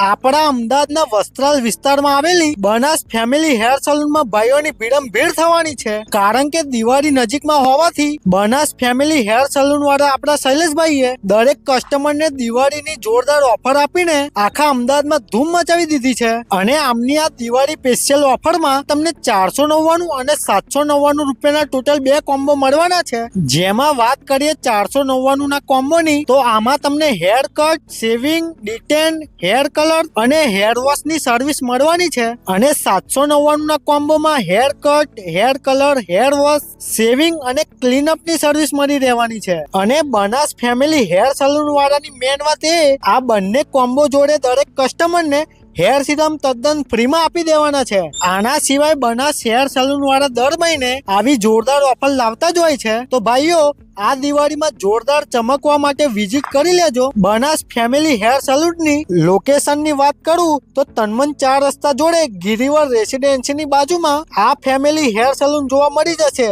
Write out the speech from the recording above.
આપણા અમદાવાદના વસ્ત્રાલ વિસ્તારમાં આવેલી બનાસ ફેમિલી હેર સલૂનમાં ભાઈઓની ભીડ થવાની છે, કારણ કે દિવાળી નજીકમાં હોવાથી બનાસ ફેમિલી હેર સલૂન વાળા આપણા શૈલેષભાઈએ દરેક કસ્ટમરને દિવાળીની જોરદાર ઓફર આપીને આખા અમદાવાદમાં ધૂમ મચાવી દીધી છે. અને આમની આ દિવાળી સ્પેશિયલ ઓફરમાં તમને 499 અને 799 રૂપિયાના ટોટલ 2 કોમ્બો મળવાના છે. જેમાં વાત કરીએ 499 ના કોમ્બોની, તો આમાં તમને hair cut, shaving, detan, hair colour અને હેર વોશ ની સર્વિસ મળવાની છે. અને 799 ના કોમ્બોમાં hair cut, hair colour, hair wash, shaving અને ક્લીનઅપ ની સર્વિસ મળી રહેવાની છે. અને બનાસ ફેમિલી હેર સલૂન વાળાની મેન વાત એ આ બંને કોમ્બો જોડે દરેક કસ્ટમર ને હેર સીરમ તદ્દન ફ્રીમાં આપી દેવાના છે. આના સિવાય બનાસ હેર સલૂન વાળા દર મહિને આવી જોરદાર ઓફર લાવતા જ હોય છે. તો ભાઈઓ, આ દિવાળીમાં જોરદાર ચમકવા માટે વિઝિટ કરી લેજો બનાસ ફેમિલી હેર સલૂનની. લોકેશનની વાત કરું તો તનમન 4 રસ્તા જોડે ગિરિવર રેસિડેન્સીની બાજુમાં આ ફેમિલી હેર સલૂન જોવા મળી જશે.